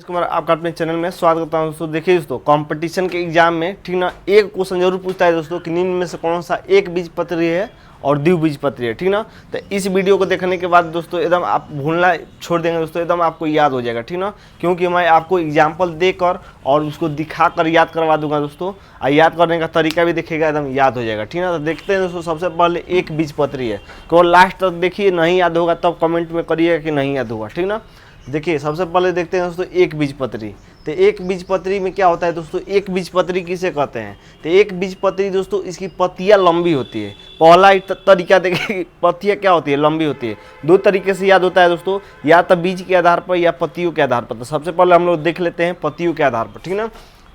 कुमार आपका अपने चैनल में स्वागत करता हूं दोस्तों। देखिए दोस्तों, कंपटीशन के एग्जाम में ठीक ना एक क्वेश्चन जरूर पूछता है दोस्तों कि निम्न में से कौन सा एक बीजपत्री है और द्विबीजपत्री है, ठीक ना। तो इस वीडियो को देखने के बाद दोस्तों एकदम आप भूलना छोड़ देंगे दोस्तों, एकदम आपको याद हो जाएगा, ठीक ना। क्योंकि मैं आपको एग्जाम्पल देकर और उसको दिखाकर याद करवा दूंगा दोस्तों, और याद करने का तरीका भी देखिएगा, एकदम याद हो जाएगा, ठीक ना। तो देखते हैं दोस्तों, सबसे पहले एक बीजपत्री है, केवल लास्ट तक देखिए, नहीं याद होगा तब कमेंट में करिएगा कि नहीं याद होगा, ठीक ना। देखिए सबसे पहले देखते हैं दोस्तों एक बीजपत्री। तो एक बीजपत्री में क्या होता है दोस्तों, एक बीजपत्री किसे कहते हैं। तो एक बीजपत्री दोस्तों इसकी पत्तियां लंबी होती है। पहला तरीका देखिए, पत्तियां क्या होती है, लंबी होती है। दो तरीके से याद होता है दोस्तों, या तो बीज के आधार पर या पत्तियों के आधार पर। तो सबसे पहले हम लोग देख लेते हैं पत्तियों के आधार पर, ठीक ना।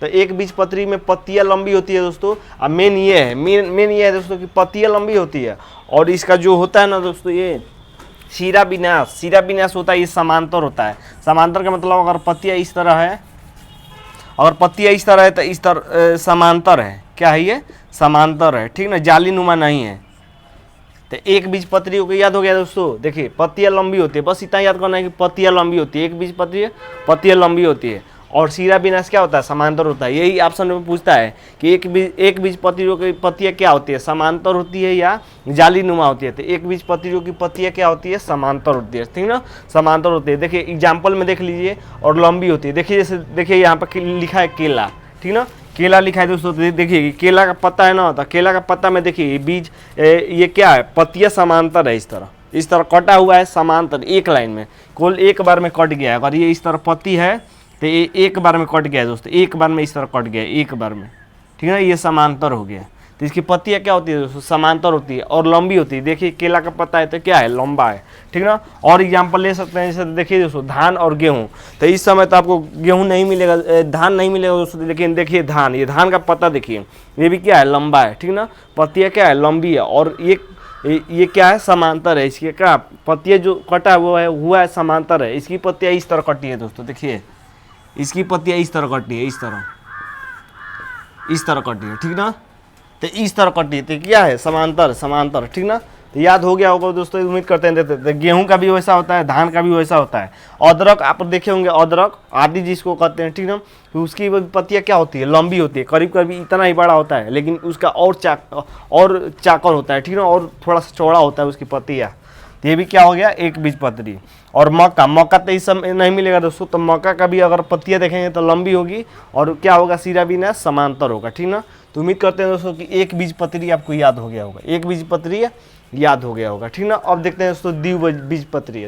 तो एक बीजपत्री में पत्तियां लंबी होती है दोस्तों। अब मेन ये है दोस्तों कि पत्तियां लंबी होती है, और इसका जो होता है ना दोस्तों, ये शिरा विन्यास होता है, ये समांतर होता है। समांतर का मतलब अगर पत्तियां इस तरह है, अगर पत्तियां इस तरह है तो इस तरह समांतर है। क्या है ये, समांतर है, ठीक ना, जाली नुमा नहीं है। तो एक बीजपत्री को याद हो गया दोस्तों। देखिए पत्तियां लंबी होती है, बस इतना याद करना है कि पत्तियां लंबी होती है। एक बीजपत्री है, पत्तियां लंबी होती है, और शिरा विन्यास क्या होता है, समांतर होता है। यही ऑप्शन में पूछता है कि एक बीजपत्रियों की पत्तियां क्या होती है, समांतर होती है या जाली नुमा होती है। तो एक बीजपत्रियों की पत्तियां क्या होती है, समांतर होती है, ठीक ना, समांतर होती है। देखिए एग्जाम्पल में देख लीजिए, और लंबी होती है। देखिए जैसे देखिए यहाँ पर लिखा है केला, ठीक ना, केला लिखा है दोस्तों। देखिए केला का पत्ता है ना, तो केला का पत्ता में देखिए बीज ये क्या है, पत्तियां समांतर है, इस तरह कटा हुआ है, समांतर एक लाइन में, कुल एक बार में कट गया है। अगर ये इस तरह पत्ती है तो ये एक बार में कट गया है दोस्तों, एक बार में इस तरह कट गया है, एक बार में, ठीक है ना, ये समांतर हो गया। तो इसकी पत्तियां क्या होती है दोस्तों, समांतर होती है और लंबी होती है। देखिए केला का पत्ता है तो क्या है, लंबा है, ठीक ना। और एग्जाम्पल ले सकते हैं, जैसे देखिए दोस्तों धान और गेहूं। तो इस समय तो आपको गेहूं नहीं मिलेगा, धान नहीं मिलेगा दोस्तों, लेकिन देखिए धान, ये धान का पत्ता देखिए, ये भी क्या है, लंबा है, ठीक ना। पत्तियां क्या है, लंबी है, और ये क्या है, समांतर है। इसकी क्या पत्तियां जो कटा हुआ है समांतर है। इसकी पत्तियां इस तरह कटी है दोस्तों, देखिए इसकी पत्तियां इस तरह कटी है, इस तरह कटी है, ठीक ना। तो इस तरह कटी है, तो क्या है, समांतर, ठीक ना। तो याद हो गया होगा दोस्तों, उम्मीद करते हैं। तो गेहूं का भी वैसा होता है, धान का भी वैसा होता है। अदरक आप देखे होंगे, अदरक आदि जिसको कहते हैं, ठीक ना। तो उसकी पत्तियां क्या होती है, लंबी होती है, करीब करीब इतना ही बड़ा होता है, लेकिन उसका और चाकर होता है, ठीक ना, और थोड़ा सा चौड़ा होता है उसकी पत्तियां। तो ये भी क्या हो गया, एक बीजपत्री। और मक्का तो इस समय नहीं मिलेगा दोस्तों। तो मक्का का भी अगर पत्तियां देखेंगे तो लंबी होगी, और क्या होगा, शिरा विन्यास समांतर होगा, ठीक ना। तो उम्मीद करते हैं दोस्तों कि एक बीजपत्री आपको याद हो गया होगा, एक बीजपत्री याद हो गया होगा, ठीक ना। अब देखते हैं दोस्तों द्विबीजपत्री।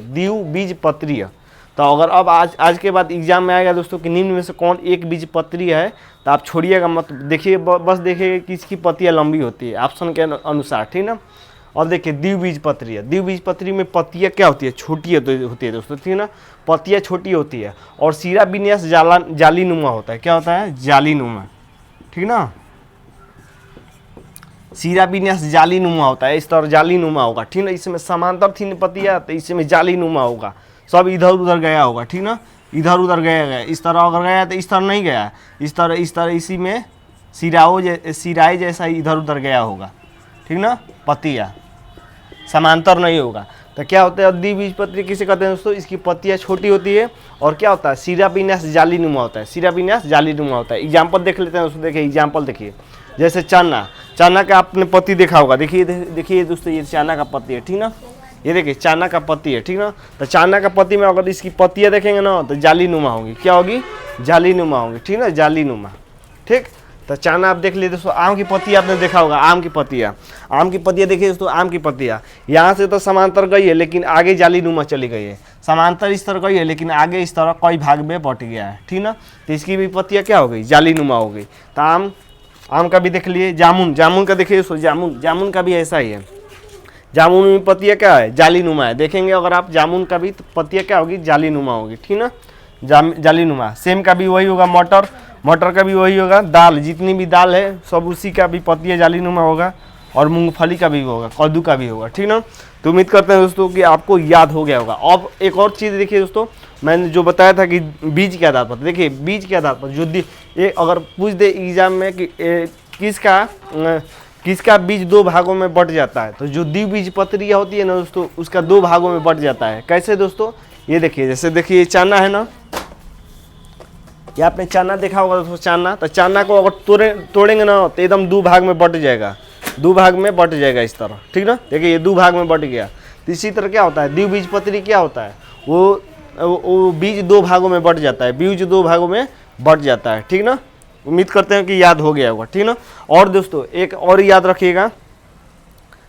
तो अगर अब आज के बाद एग्जाम में आएगा दोस्तों कि निम्न में से कौन एक बीजपत्री है, तो आप छोड़िएगा मत, देखिए बस देखिए कि इसकी पत्तियां लंबी होती है ऑप्शन के अनुसार, ठीक ना। अब देखिए द्विबीजपत्री में पत्तियां क्या होती है, छोटी होती है दोस्तों, ठीक है ना। पत्तियां छोटी होती है, और शिरा विन्यास जाली नुमा होता है। क्या होता है, जाली नुमा, ठीक ना। शिरा विन्यास जाली नुमा होता है, इस तरह जाली नुमा होगा, ठीक ना। इसमें समांतर थी पत्तियां, तो इसमें जाली नुमा होगा, सब इधर उधर गया होगा, ठीक ना, इधर उधर गया, इस तरह अगर गया तो इस तरह नहीं गया, इस तरह इसी में सिराई जैसा इधर उधर गया होगा, ठीक ना। पत्तियां समांतर नहीं होगा। तो क्या होता है, द्विबीजपत्री किसे कहते हैं दोस्तों, इसकी पत्तियां छोटी होती है, और क्या होता है, शिरा विन्यास जाली नुमा होता है, शिरा विन्यास जाली नुमा होता है। एग्जाम्पल देख लेते हैं दोस्तों। देखिए एग्जाम्पल देखिए, जैसे चना का आपने पत्ती देखा होगा। देखिए दोस्तों, ये चना का पत्ती है, ठीक ना, ये देखिए चना का पत्ती है, ठीक ना। तो चना का पत्ती में अगर इसकी पत्तियां देखेंगे ना, तो जाली नुमा होगी, क्या होगी, जाली नुमा होगी, ठीक ना, जाली नुमा, ठीक। तो चना आप देख लीजिए दोस्तों। आम की पत्ती आपने देखा होगा, आम की पत्तियां देखिए दोस्तों, आम की पत्तियां यहाँ से तो समांतर गई है, लेकिन आगे जाली नुमा चली गई है। समांतर इस तरह गई है, लेकिन आगे इस तरह कई भाग में बट गया है, ठीक ना। तो इसकी भी पत्तियां क्या हो गई, जाली नुमा हो गई। तो आम का भी देख लिए, जामुन का देखिए दोस्तों, जामुन का भी ऐसा ही है। जामुन में पत्तियां क्या है, जाली नुमा है। देखेंगे अगर आप जामुन का भी, तो पत्तियां क्या होगी, जाली नुमा होगी, ठीक ना, जाली नुमा। सेम का भी वही होगा, मटर का भी वही होगा, दाल, जितनी भी दाल है सब उसी का भी पत्तियां जाली नुमा होगा, और मूंगफली का भी होगा, कद्दू का भी होगा, ठीक ना। तो उम्मीद करते हैं दोस्तों कि आपको याद हो गया होगा। अब एक और चीज़ देखिए दोस्तों, मैंने जो बताया था कि बीज के आधार पर, देखिए बीज के आधार पर जो अगर पूछ दे एग्जाम में कि किसका बीज दो भागों में बट जाता है, तो जो द्विबीजपत्री होती है ना दोस्तों, उसका दो भागों में बट जाता है। कैसे दोस्तों, ये देखिए, जैसे देखिए चना है ना, ये आपने चाना देखा होगा दोस्तों, चाना, तो चाना को अगर तोड़ेंगे ना तो एकदम 2 भाग में बट जाएगा, 2 भाग में बट जाएगा इस तरह, ठीक ना। देखिए ये 2 भाग में बट गया। तो इसी तरह क्या होता है, द्विबीजपत्री क्या होता है, वो बीज 2 भागों में बट जाता है, बीज 2 भागों में बट जाता है, ठीक ना। उम्मीद करते हैं कि याद हो गया होगा, ठीक ना। और दोस्तों एक और याद रखिएगा,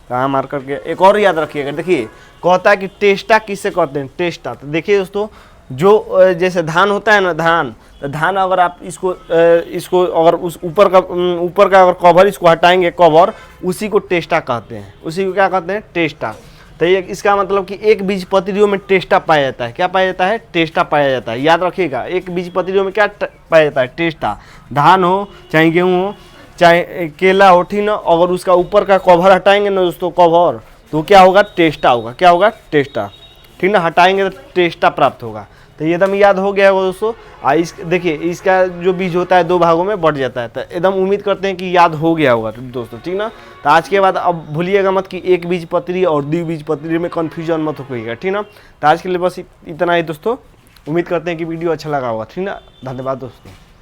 कहाँ मार करके, एक और याद रखिएगा। देखिए कहता है कि टेस्टा किससे कहते हैं, टेस्टा। तो देखिए दोस्तों, जो जैसे धान होता है ना, धान, तो धान अगर आप इसको अगर उस ऊपर का अगर कवर इसको हटाएंगे, कवर, उसी को टेस्टा कहते हैं, उसी को क्या कहते हैं, टेस्टा। तो ये इसका मतलब कि एक बीजपत्रियों में टेस्टा पाया जाता है, क्या पाया जाता है, टेस्टा पाया जाता है। याद रखिएगा, एक बीजपत्रियों में क्या पाया जाता है, टेस्टा। धान हो चाहे गेहूँ हो चाहे केला हो, ठीक ना, अगर उसका ऊपर का कवर हटाएंगे ना दोस्तों, कवर, तो क्या होगा, टेस्टा होगा, क्या होगा, टेस्टा, ठीक ना। हटाएंगे तो टेस्टा प्राप्त होगा। तो ये एकदम याद हो गया होगा दोस्तों। देखिए इसका जो बीज होता है 2 भागों में बढ़ जाता है। तो एकदम उम्मीद करते हैं कि याद हो गया होगा दोस्तों, ठीक ना। तो आज के बाद अब भूलिएगा मत कि एक बीजपत्री और द्विबीजपत्री में कन्फ्यूजन मत होइएगा, ठीक ना। तो आज के लिए बस इतना ही दोस्तों। उम्मीद करते हैं कि वीडियो अच्छा लगा होगा, ठीक ना। धन्यवाद दोस्तों।